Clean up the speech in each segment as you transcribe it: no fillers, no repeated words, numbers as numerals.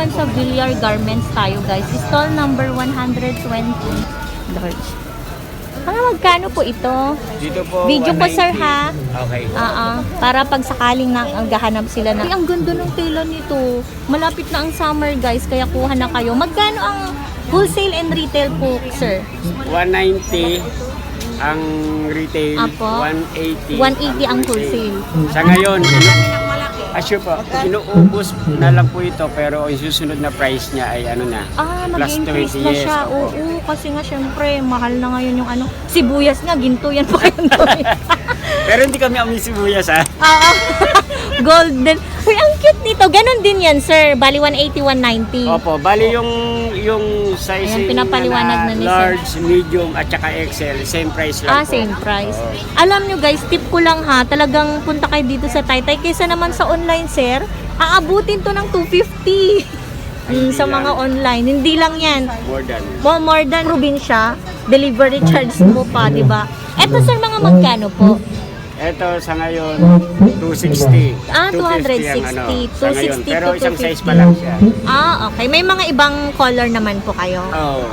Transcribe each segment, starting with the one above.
naman sa Villar Garments tayo guys. Stall number 120. Large. Magkano po ito? Dito po, Video po 190. sir ha. Okay. Para pag sakaling na gahanap sila na. Ay, ang ganda ng tela nito. Malapit na ang summer guys, kaya kuha na kayo. Magkano ang wholesale and retail po sir? 190 ang retail, Apo. 180 180 ang wholesale. Sa ngayon, sure po, inuubos na lang po ito pero yung susunod na price niya ay ano na, plus mag-increase 20 na yes. siya. Opo. Oo, kasi nga syempre, mahal na ngayon yung ano. Sibuyas nga, ginto yan pa yun. Pero hindi kami amoy sibuyas ha. Oo. Golden. Uy, ang cute nito. Ganon din yan, sir. Bali, 180, 190. Opo, bali yung size Ayan, pinapaliwanag na ni sir. large, medium at saka XL, same price lang po. Same price. Oo. Alam nyo guys, tip ko lang ha, talagang punta kayo dito sa Taytay. Kaysa naman sa online, sir, aabutin to ng 250. Sa mga online. Hindi lang yan. More than. More than probinsya, delivery charge mo pa, di ba? Eto sir, mga magkano po? Ito sa ngayon, 260. 260. 250 ang ano, sa ngayon. 260 Pero to isang 250. size pa lang siya. Okay. May mga ibang color naman po kayo. Oh,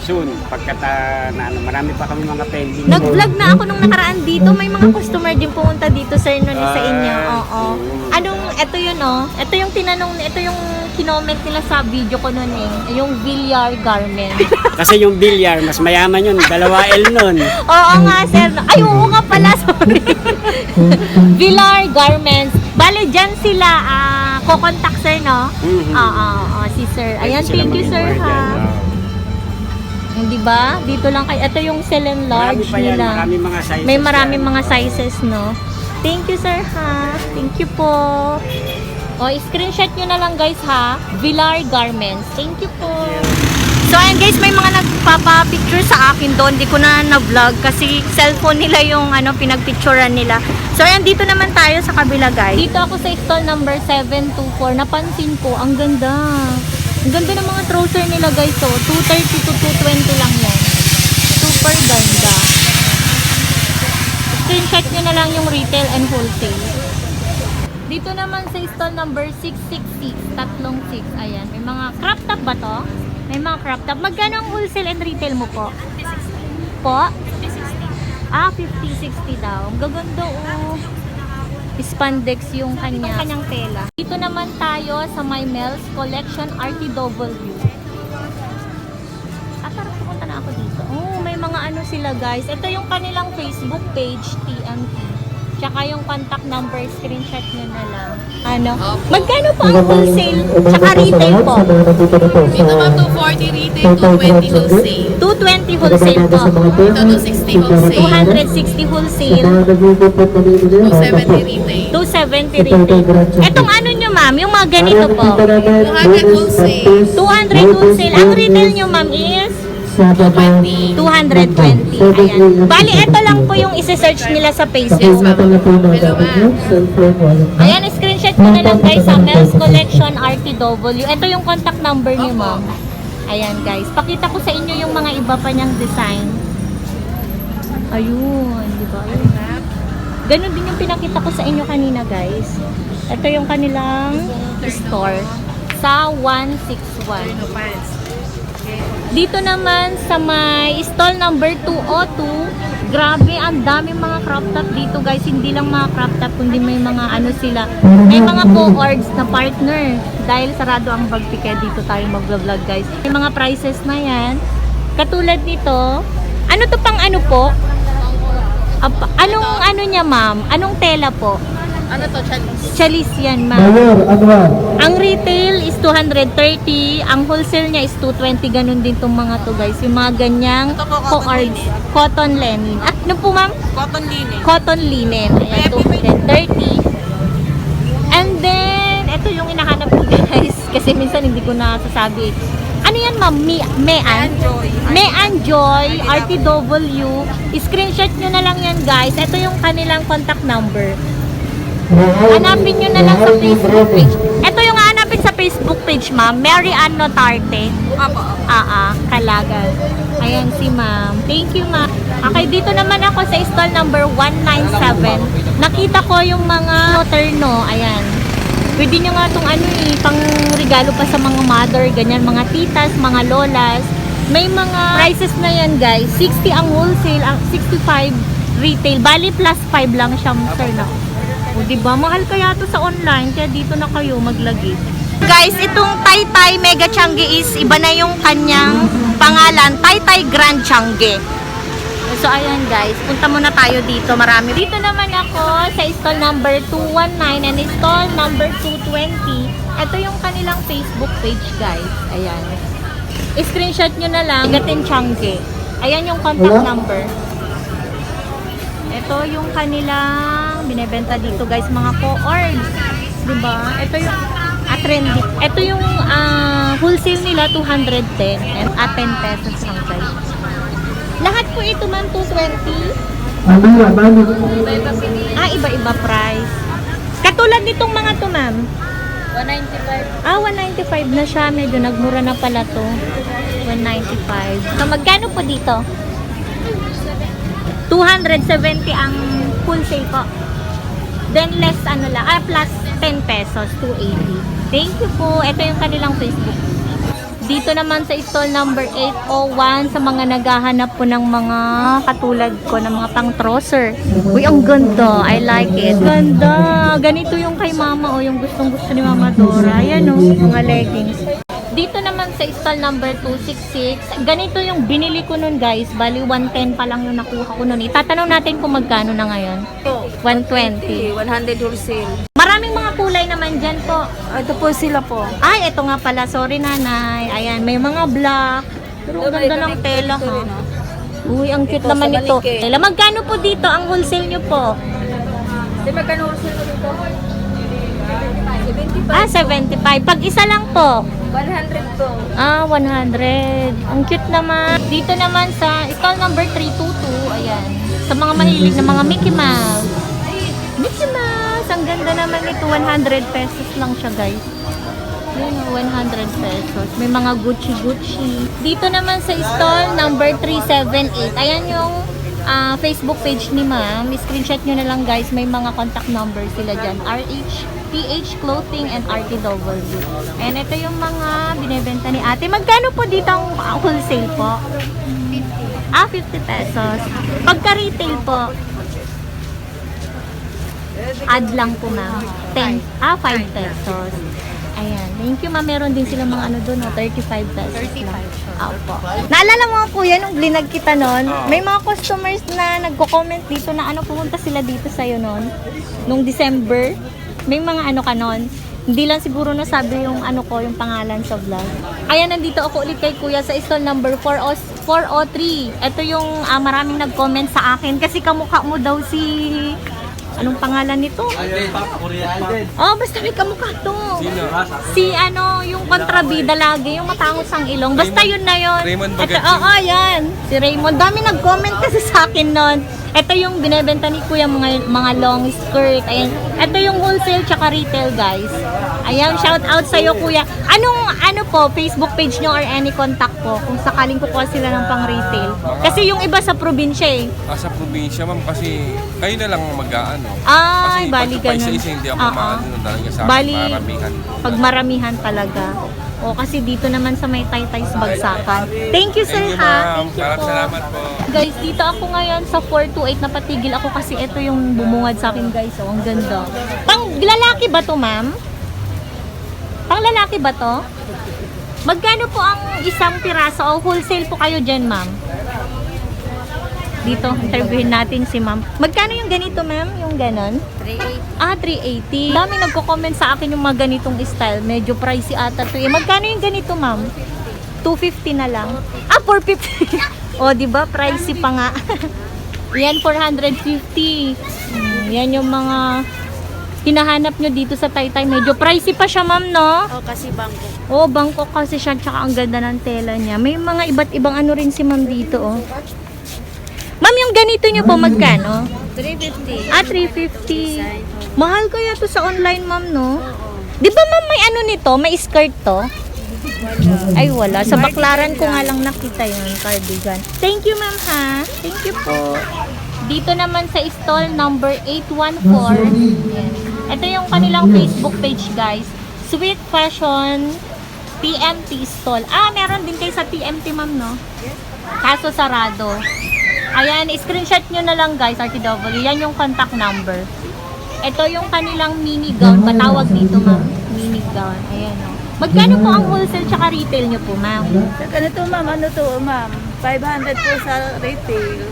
soon. Pagkata na ano, marami pa kami mga pending. Nag-vlog na ako nung nakaraan dito. May mga customer din pumunta dito sir no, sa inyo. Oo. Ito yun Ito yung tinanong, ito yung kinoment nila sa video ko noon yung Villar Garment. Kasi yung bilyar, mas mayaman yun. 2L nun. Oo nga sir. Ay, oo nga pala. Sorry. Villar Garments. Bale, dyan sila kukontak sir, no? Si sir. Ayan, thank you sir ha. Di ba? Dito lang kayo. Ito yung sell and large nila. Marami mga sizes. May maraming mga sizes, no? Thank you sir ha. Thank you po. Screenshot nyo na lang guys ha. Villar Garments. Thank you po. So ayan guys, may mga nagpapa-picture sa akin doon. Hindi ko na na-vlog kasi cellphone nila yung pinagpicturean nila. So ayan, dito naman tayo sa kabila guys. Dito ako sa stall number 724. Napansin ko, ang ganda. Ang ganda ng mga trouser nila guys. So 230 to 220 lang yan. Super ganda. Screenshot nyo na lang yung retail and wholesale. Dito naman sa stall number 666, tatlong 6. Ayan, may mga crop top ba to? May mga crop top. Magkano ang wholesale and retail mo po? 50-60. Po? 50-60. 50-60 daw. Ang gaganda Spandex yung kanyang tela. Dito naman tayo sa My Mel's Collection RTW. Tara, pupunta na ako dito. May mga sila guys. Ito yung kanilang Facebook page, TMT. Tsaka yung contact number, screenshot nyo na lang. Magkano po ang wholesale? Tsaka retail po? Dito ba 240 retail, 220 wholesale. 220 wholesale po. Dito 260 wholesale. 260 wholesale. 270 retail. 270 retail. Etong nyo ma'am, yung mga ganito po. 200 wholesale. 200 wholesale. Ang retail nyo ma'am is? 220. Ayan. Bali, ito lang po yung isi-search nila sa Facebook. Ayan, screenshot nyo na lang guys sa Mel's Collection RTW. Ito yung contact number ni ma'am. Ayan guys. Pakita ko sa inyo yung mga iba pa niyang design. Ayun, di ba? Ganun din yung pinakita ko sa inyo kanina guys. Ito yung kanilang store sa 161. Dito naman sa may stall number 202, grabe, ang daming mga crop top dito guys. Hindi lang mga crop top, kundi may mga sila. May mga co-ords na partner. Dahil sarado ang Bagpike, dito tayo mag-vlog guys. May mga prices na yan. Katulad nito, to pang po? Anong niya ma'am? Anong tela po? Ano to, Chalis? Chalis yan, ma'am. Ang retail is 230, ang wholesale niya is 220, ganun din tong mga to guys. Yung mga ganyang Ito po, cotton cotton linen. Ano po ma'am? Cotton linen. Cotton linen. Ayan, 230. And then, ito yung inahanap ko guys. Kasi minsan hindi ko nasasabi. Ano yan ma'am? Mean Joy, RTW. Screenshot nyo na lang yan guys. Ito yung kanilang contact number. Hanapin nyo na lang sa Facebook page. Ito yung hanapin sa Facebook page, ma'am. Mary Ann Notarte. Kalagan. Ayan si ma'am. Thank you, ma'am. Okay, dito naman ako sa stall number 197. Nakita ko yung mga terno. Ayan. Pwede nyo nga itong pang regalo pa sa mga mother, ganyan, mga titas, mga lolas. May mga prices na yan guys. 60 ang wholesale, 65 retail. Bali plus 5 lang siya, sir, na. O diba, mahal kaya to sa online, kaya dito na kayo maglagay. Guys, itong Taytay Mega Changi is iba na yung kanyang pangalan, Taytay Grand Changi. So ayan guys, punta muna tayo dito, marami. Dito naman ako sa stall number 219 and stall number 220. Ito yung kanilang Facebook page guys. Ayan. I-screenshot nyo na lang, Gatin Changi. Ayan yung contact number. Ito yung kanilang binebenta dito guys, mga co-orgs. Diba? Ito yung trendy. Ito yung wholesale nila 210 and 10 pesos lang guys. Lahat po ito man 220. Iba-iba price. Katulad nitong mga to, ma'am. 195. 195 na siya. Medyo nagmura na pala to. 195. So, magkano po dito? 270 ang wholesale po. Then, less plus 10 pesos, 280. Thank you po. Ito yung kanilang Facebook. Dito naman sa stall number 801 sa mga naghahanap po ng mga katulad ko ng mga pang-trosser. Uy, ang ganda. I like it. Ganda. Ganito yung kay mama o yung gustong-gusto ni Mama Dora. Ayan o, mga leggings. Dito naman sa stall number 266, ganito yung binili ko nun guys. Bali 110 pa lang yung nakuha ko nun. Itatanong natin kung magkano na ngayon. 120. 100 wholesale. Maraming mga kulay naman dyan po. Ito po sila po. Ay, ito nga pala. Sorry, nanay. Ayan, may mga black. Pero ang ganda ng tela, ha? Uy, ang cute naman ito. Tela, magkano po dito ang wholesale nyo po? Magkano wholesale mo dito? 75. Pag isa lang po? 100 po. 100. Ang cute naman. Dito naman sa stall number 322. Ayan. Sa mga mahilig na mga Mickey Mouse. Mickey Mouse. Ang ganda naman ito. 100 pesos lang siya, guys. Yun, 100 pesos. May mga Gucci. Dito naman sa stall number 378. Ayan yung Facebook page ni ma'am. Screenshot nyo na lang guys. May mga contact number sila dyan. RH, PH Clothing, and RTW. And ito yung mga binibenta ni ate. Magkano po dito ang wholesale po? 50 pesos. Pagka retail po, add lang po ma'am. 5 pesos. Ayan. Thank you ma'am. Meron din sila mga doon, 35 pesos lang. Opo. Naalala mo kuya, nung blinag kita nun, may mga customers na nagko-comment dito na pumunta sila dito sa'yo nun. Nung December, may mga ka nun. Hindi lang siguro nasabi yung yung pangalan sa vlog. Ayan, nandito ako ulit kay kuya sa stall number 403. Ito yung maraming nag-comment sa akin kasi kamukha mo daw si... Anong pangalan nito? Basta may kamukha to. Si yung kontrabida lagi, yung matangos ang ilong. Basta yun na yun. Raymond Bagachi. Yan. Si Raymond. Dami nag-comment kasi sa akin nun. Ito yung binebenta ni kuya, mga long skirt. Ayan. Ito yung wholesale tsaka retail, guys. Ayan, shout out sa'yo kuya. Ano po, Facebook page nyo or any contact po kung sakaling kukuha sila ng pang retail. Kasi yung iba sa probinsya eh. Sa probinsya, ma'am, kasi kayo na lang mag-aano. Ay, kasi bali pag ganun. isa-isa, hindi ako maano talaga sa Bali, akin, maramihan. pag maramihan talaga. O, kasi dito naman sa may Taytay's Bagsakan. Thank you, sir, Thank you, ha? ma'am. Thank you po. Salamat po. Guys, dito ako ngayon sa 428. Napatigil ako kasi ito yung bumungad sa akin, guys. Oh, ang ganda. Pang lalaki ba to, ma'am? Pang lalaki ba to? Magkano po ang isang piraso o wholesale po kayo dyan, ma'am? Dito, interviewin natin si ma'am. Magkano yung ganito, ma'am? Yung ganon? 380. Dami nagko-comment sa akin yung mga ganitong style. Medyo pricey ata to. Magkano yung ganito, ma'am? 250 na lang. 450. O, di ba? Pricey pa nga. Yan, 450. Yan yung mga hinahanap nyo dito sa Taytay. Medyo pricey pa siya, ma'am, no? Kasi Bangkok. Bangkok kasi siya. Tsaka ang ganda ng tela niya. May mga iba't ibang rin si ma'am dito, oh. Ma'am, yung ganito nyo po, magkano? 350. 350. Mahal kaya to sa online, ma'am, no? Di ba, ma'am, may nito? May skirt to? Ay, wala. Sa baklaran ko nga lang nakita yun, cardigan. Thank you, ma'am, ha? Thank you po. Dito naman sa stall number 814. Yan. Ito yung kanilang Facebook page, guys. Sweet Fashion TMT Stall. Meron din kayo sa TMT, ma'am, no? Kaso sarado. Ayan, screenshot nyo na lang, guys, RTW. Yan yung contact number. Ito yung kanilang mini gown. Patawag dito, ma'am. Mini gown. Ayan, no? Magkano po ang wholesale tsaka retail nyo po, ma'am? Sa ganito ma'am, ano to ma'am? 500 po sa retail.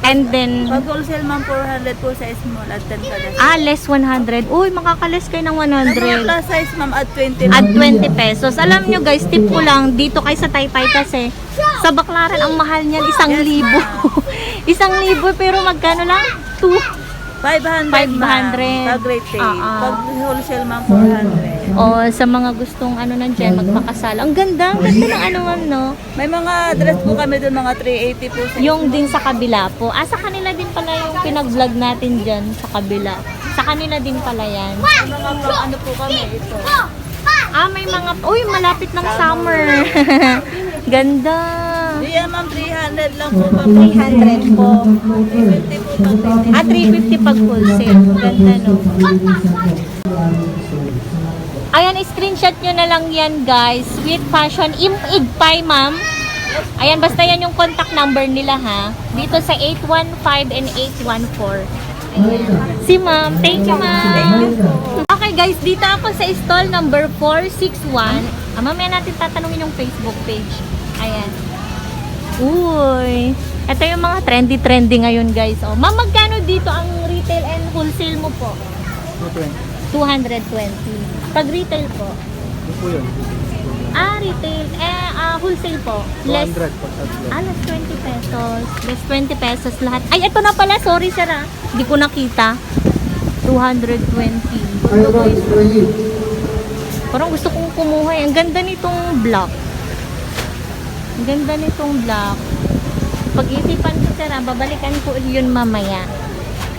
And then, Pag wholesale ma'am, 400 po sa small at 10 ka less 100. Uy, makakalis kayo ng Mga 100. plus size ma'am at 20 At 20 pesos. Alam nyo guys, tip ko lang, dito kayo sa Taytay kasi sa Baclaran, ang mahal niyan, 1,000. 1,000 pero magkano lang? 500 ma'am. 500. Pag retail. Pag wholesale ma'am, 400. O, sa mga gustong ano nandyan, magpakasal. Ang ganda ng ano ma'am, no? May mga dress po kami doon, mga 380 po sa Yung din sa kabila po. Sa kanila din pala yung pinag-vlog natin dyan sa kabila. Sa kanila din pala yan. mga ano po kami ito. May mga, malapit ng summer. Ganda. Diyan ma'am, 300 lang po. 300 po. 350 po pag retail. 350 pag wholesale. Ganda, no? Ayan, screenshot nyo na lang yan, guys. Sweet Fashion Igpay, ma'am. Ayan, basta yan yung contact number nila, ha? Dito sa 815 and 814. Ayan. Si ma'am. Thank you, ma'am. Okay, guys. Dito ako sa stall number 461. Mamaya natin tatanungin yung Facebook page. Ayan. Uy. Ito yung mga trendy ngayon, guys. Ma'am, magkano dito ang retail and wholesale mo po? 220. Pag retail po? Retail. Wholesale po? Less 20 pesos. Less 20 pesos lahat. Ay, ito na pala. Sorry, sir, Hindi ko nakita. 220. Parang gusto kong kumuha. Ang ganda nitong black. Ang ganda nitong black. Pag-isipan ko, sir, babalikan ko yun mamaya.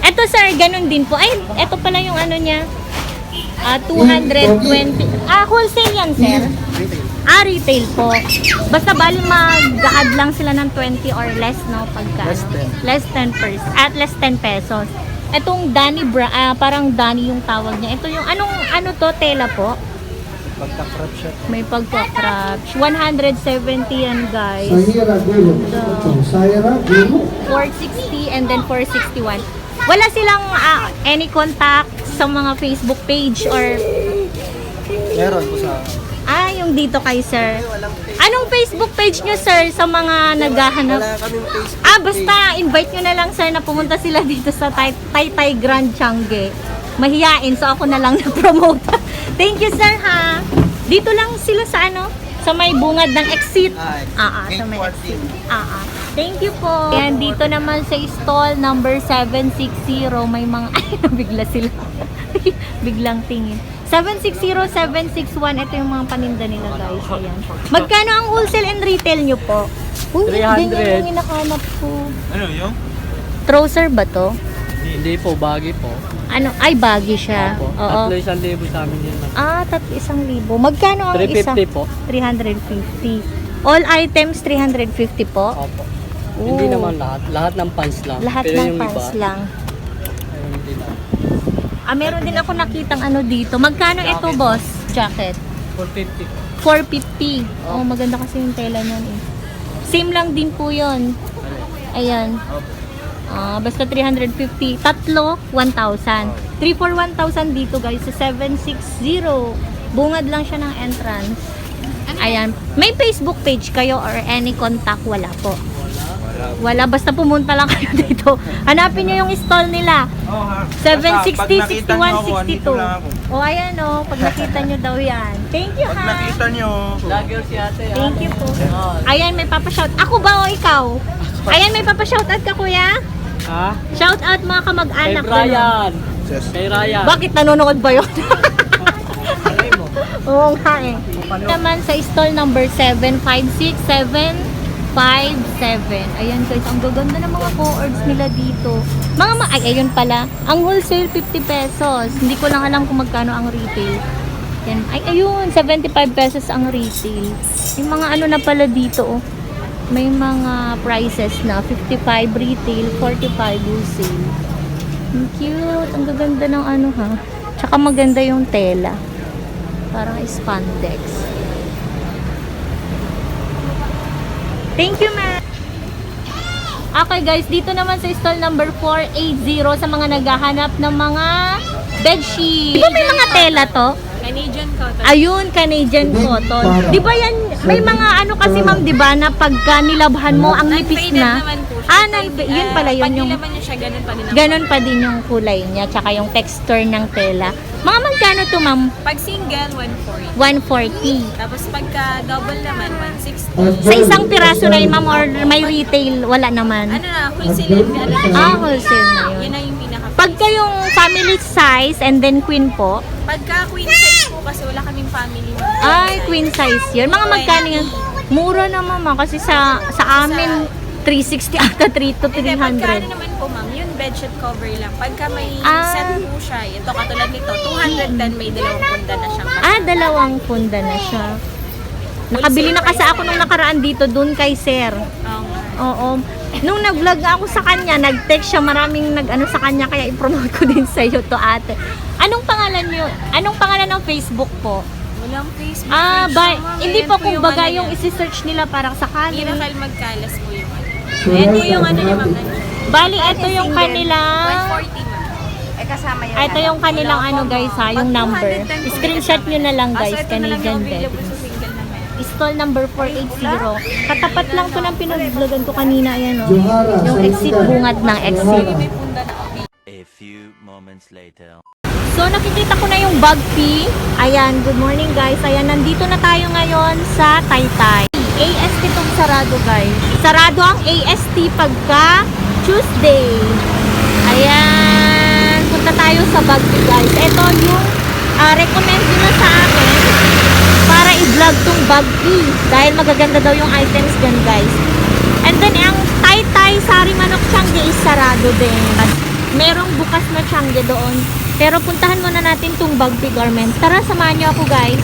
Ito, sir, ganun din po. Ay, ito pala yung ano niya. 220. Wholesale yan, sir? Retail po. Basta bali mag-add lang sila ng 20 or less, no? Pagka, less 10 less 10 pesos. Itong Dani parang Dani yung tawag niya. Ito yung, ano to, tela po? May pagka-crotch. 170 yan, guys. 460 and then 461. Wala silang any contact sa mga Facebook page or... Meron po sa... yung dito kay sir. Anong Facebook page nyo, sir, sa mga naghahanap? Wala kaming Facebook Basta invite nyo na lang, sir, na pumunta sila dito sa Taytay Grand Changi. Mahiyain, so ako na lang na-promote. Thank you, sir, ha? Dito lang sila sa sa may bungad ng exit. Sa may exit. Thank you po. Ayan, dito naman sa stall number 760, may mga, bigla sila. Biglang tingin. 760, 761, ito yung mga paninda nila, guys. Ayan. Magkano ang wholesale and retail nyo po? 300. Ganyan yung hinahanap ko. Ano yung? Trouser ba to? Hindi po, bagay po. Baggy siya. Opo. Oo. 1,000 sa amin yun. 1,000. Magkano ang isa? 350 po. 350. All items 350 po? Opo. Oo. Hindi naman lahat. Lahat ng pants lang. Lahat Pero ng yung pants iba, lang. ayun, hindi na. Meron din ako nakitang dito. Magkano ito, boss? Jacket? 450. 450. Maganda kasi yung tela nun eh. Same lang din po yun. Ayan. Basta 350. Tatlo, 1,000. 3 for 1,000 dito, guys. Sa 760. Bungad lang siya ng entrance. Ayan. May Facebook page kayo or any contact? Wala po. Wala. Basta pumunta lang kayo dito. Hanapin nyo yung stall nila. 760, 61, 62. Ayan pag nakita nyo daw yan. Thank you, ha. Nakita nyo. Vlogger si ate. Thank you po. Ayan, may papashout. Ako ba o ikaw? Ayan, may papashoutout ka, kuya? Ha? Shout out mga kamag-anak. Kay Ryan. Kay Ryan. Bakit nanonood ba yun? Oo nga eh. Naman sa stall number 756757. Ayan guys, ang gaganda ng mga co-ords nila dito. Ayun pala. Ang wholesale 50 pesos. Hindi ko lang alam kung magkano ang retail. Yan. Ayun, 75 pesos ang retail. Yung mga na pala dito may mga prices na 55 retail, 45 wholesale. Ang cute. Ang gaganda ng Tsaka maganda yung tela. Parang spandex. Thank you, ma'am. Okay guys, dito naman sa stall number 480 sa mga naghahanap ng mga bedsheet. Di ba may mga tela to? Canadian cotton. Ayun, Canadian cotton. Di ba yan, may mga ano kasi ma'am, di ba, na pagka nilabhan mo, ang nipis Non-faded na. naman po siya. Ah, yun pala yun Pag yung, nilaban niya siya, ganun pa din ang ganon pa din yung kulay niya, tsaka yung texture ng tela. Mga magkano to ma'am? Pag single, 140. 140. Tapos pagka double naman, 160. Sa isang piraso na yun ma'am, or may retail, wala naman. Ano na, wholesale, ano na siya. Ah, wholesale na yun. Yun na yung pinaka. Pagka yung family size and then queen po, Pagka queen size po, kasi wala kaming family. ay queen size yun. Mga magkano yan? Mura naman ma'am, kasi sa amin, 360 ata 3 to Hindi, pagka ano 300. naman po ma'am, yun bedsheet cover lang. Pagka may Ah. set po siya, ito katulad nito, 210 may dalawang punda na siyang kasama. Ah, dalawang punda na siya. Nakabili na kasi ako nung nakaraan dito dun kay sir. Oo nga. Oo. Nung nag-vlog ako sa kanya, nag-text siya, maraming nag-ano sa kanya, kaya i-promote ko din sa iyo to ate. Anong pangalan niyo? Anong pangalan ng Facebook po? Walang Facebook Ah, page ba, siya, ma'am. hindi Ayan po kumbaga ano yung niya. isi-search nila parang sakali. Miracle Magkalas po yung ano. Ayan po yung ano niya ma'am. Bali, ito yung kanilang 140 ma'am. Kasama yun. ito yung kanilang ano guys ha, yung number. Screenshot nyo na lang guys, ito na lang Canadian yung bed. available sa single na meron. Stall number 480. Katapat lang to ng pinag-vlogan ko kanina, ayan o. Yung exit bungad ng exit. May punda na available. A few moments later. So, nakikita ko na yung bag fee. Ayan, good morning guys. Ayan, nandito na tayo ngayon sa Taytay. AST tong sarado guys. Sarado ang AST pagka Tuesday. Ayan, punta tayo sa bag fee guys. Ito yung recommend nila sa akin para i-vlog tong bag fee. Dahil magaganda daw yung items dyan guys. And then, ang Taytay Sari Manok Changi is sarado din. Merong bukas na Changi doon. Pero puntahan muna natin tong Bagpi Garments. Tara, samahan nyo ako guys.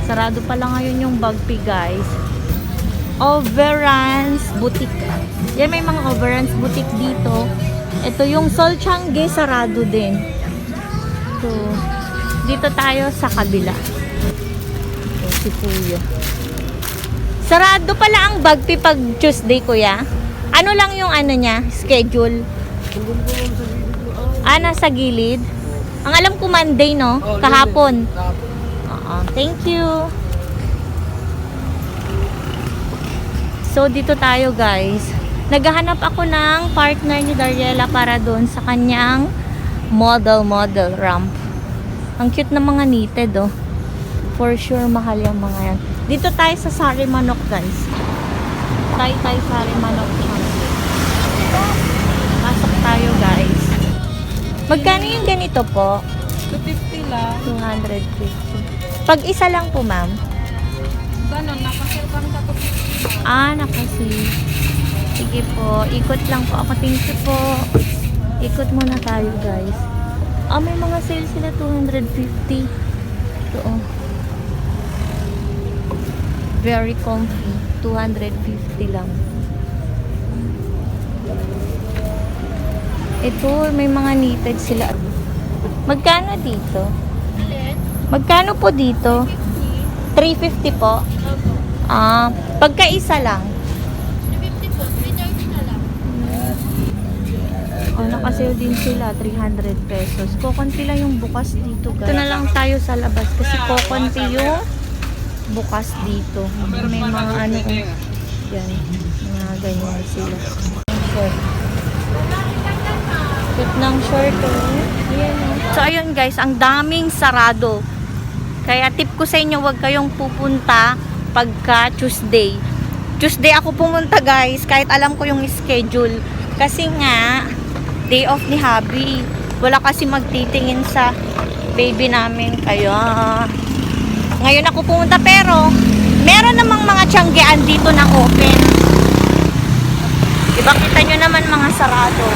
Sarado pala ngayon yung Bagpi guys. Overruns Boutique. Yan, may mga Overruns Boutique dito. Ito yung Sol Changi, sarado din. So, dito tayo sa kabila. Ito, si Kuya. Sarado pala ang Bagpi pag Tuesday, Kuya. Ano lang yung ano niya, schedule? Ah, nasa gilid. Ang alam ko Monday, no? Kahapon. Oo, thank you. So, dito tayo, guys. Naghahanap ako ng partner ni Dariela para doon sa kanyang model ramp. Ang cute na mga knitted, oh. For sure, mahal yung mga yan. Dito tayo sa Sari Manok, guys. Taytay Sari Manok. Pasok tayo, guys. Magkano yung ganito po? 250 lang. 250. Pag isa lang po, ma'am. Ganon, nakasir kami sa 250. Ah, nakasi. Sige po. Ikot lang po ako. Thank you po. Ikot muna tayo, guys. Ah, may mga sale sila. 250. Ito, oh. Very comfy. 250 lang. Ito, may mga knitted sila. Magkano dito? Magkano po dito? 350 po? Ah, pagkaisa lang. 350 po, 330 na lang. Oh, nakasale din sila, 300 pesos. Kokonti lang yung bukas dito, guys. Ito na lang tayo sa labas kasi kokonti yung bukas dito. May mga ano, yan, mga ganyan sila. Short. Cute ng short, oh. Ayan, oh. So, ayun guys, ang daming sarado. Kaya tip ko sa inyo, huwag kayong pupunta pagka Tuesday. Tuesday ako pumunta guys, kahit alam ko yung schedule. Kasi nga, day off ni Habi. Wala kasi magtitingin sa baby namin. Kaya, ngayon ako pumunta pero, meron namang mga tiyanggian dito na open. Diba kita nyo naman mga sarado.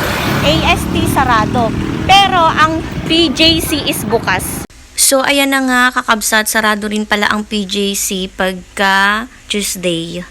AST sarado. Pero, ang PJC is bukas. So, ayan na nga, kakabsat, sarado rin pala ang PJC pagka Tuesday.